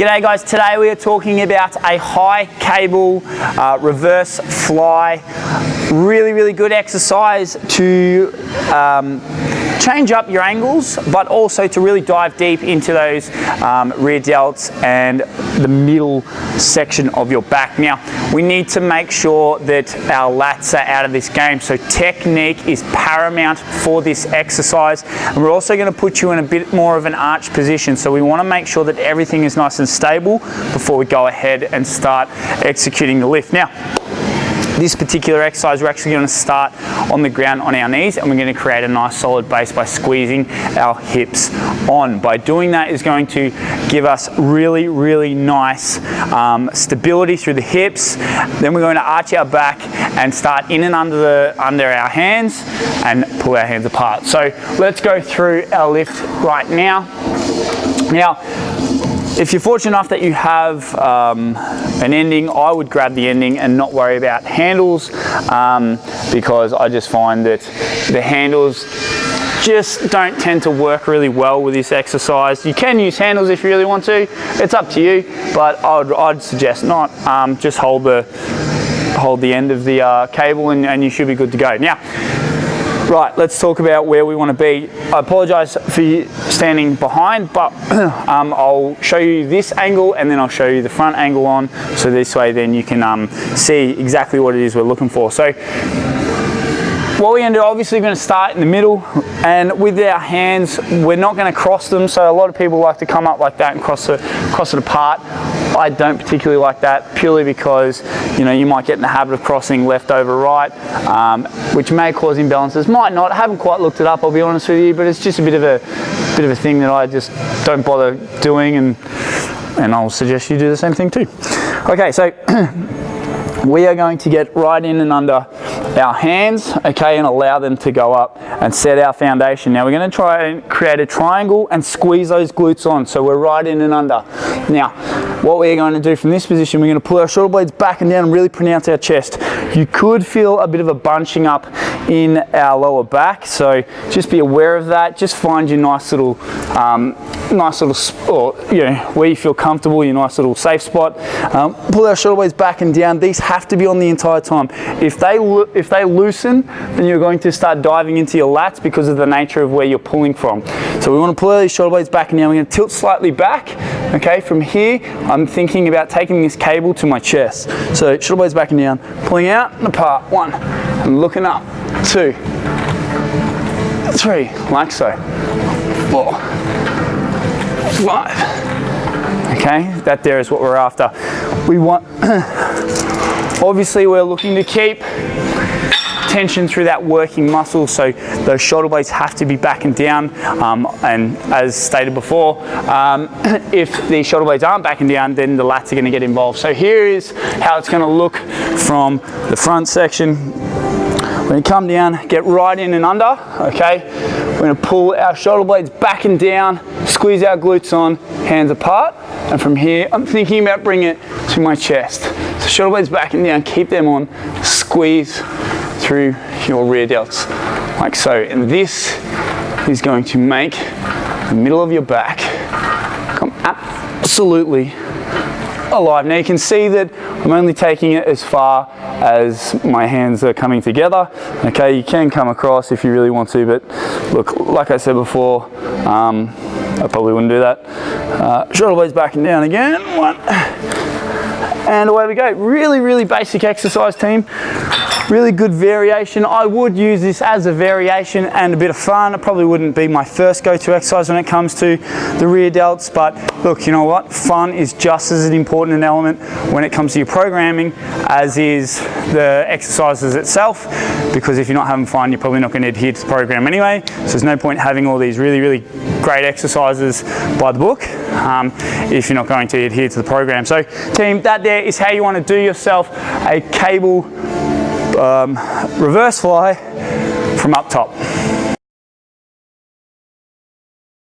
G'day guys, today we are talking about a high cable reverse fly. Really good exercise to change up your angles, but also to really dive deep into those rear delts and the middle section of your back. Now, we need to make sure that our lats are out of this game, so technique is paramount for this exercise. And we're also going to put you in a bit more of an arch position, so we want to make sure that everything is nice and stable before we go ahead and start executing the lift. Now, this particular exercise, we're actually going to start on the ground on our knees, and we're going to create a nice solid base by squeezing our hips on. By doing that is going to give us really nice stability through the hips. Then we're going to arch our back and start in and under our hands and pull our hands apart. So let's go through our lift right now. Now, if you're fortunate enough that you have an ending, I would grab the ending and not worry about handles, because I just find that the handles just don't tend to work really well with this exercise. You can use handles if you really want to, it's up to you, but I'd suggest not. Just hold the end of the cable and you should be good to go. Now, right, let's talk about where we want to be. I apologise for you standing behind, but I'll show you this angle and then I'll show you the front angle on, so this way then you can see exactly what it is we're looking for. So what we're going to do, obviously we're going to start in the middle, and with our hands we're not going to cross them. So a lot of people like to come up like that and cross it apart. I don't particularly like that, purely because you might get in the habit of crossing left over right, which may cause imbalances. Might not. I haven't quite looked it up, I'll be honest with you, but it's just a bit of a thing that I just don't bother doing, and I'll suggest you do the same thing too. Okay, so we are going to get right in and under our hands, okay, and allow them to go up and set our foundation. Now we're going to try and create a triangle and squeeze those glutes on, so we're right in and under. Now, what we're going to do from this position, we're going to pull our shoulder blades back and down and really pronounce our chest. You could feel a bit of a bunching up in our lower back, so just be aware of that. Just find your nice little spot, where you feel comfortable, your nice little safe spot. Pull our shoulder blades back and down. These have to be on the entire time. If they loosen, then you're going to start diving into your lats because of the nature of where you're pulling from. So we want to pull these shoulder blades back and down. We're going to tilt slightly back. Okay, from here, I'm thinking about taking this cable to my chest. So shoulder blades back and down, pulling out and apart. 1, and looking up. 2, 3, like so. 4, 5. Okay, that there is what we're after. We want, obviously we're looking to keep tension through that working muscle, so those shoulder blades have to be back and down, and as stated before, if the shoulder blades aren't back and down, then the lats are going to get involved. So here is how it's going to look from the front section. We're going to come down, get right in and under, okay? We're going to pull our shoulder blades back and down, squeeze our glutes on, hands apart, and from here I'm thinking about bringing it to my chest. So shoulder blades back and down, keep them on, squeeze through your rear delts, like so. And this is going to make the middle of your back come absolutely alive. Now you can see that I'm only taking it as far as my hands are coming together. Okay, you can come across if you really want to, but look, like I said before, I probably wouldn't do that. Shoulder blades back and down again. 1, and away we go. Really basic exercise, team. Really good variation. I would use this as a variation and a bit of fun. It probably wouldn't be my first go-to exercise when it comes to the rear delts, but look, you know what? Fun is just as important an element when it comes to your programming as is the exercises itself, because if you're not having fun, you're probably not going to adhere to the program anyway. So there's no point having all these really great exercises by the book if you're not going to adhere to the program. So team, that there is how you want to do yourself a cable reverse fly from up top.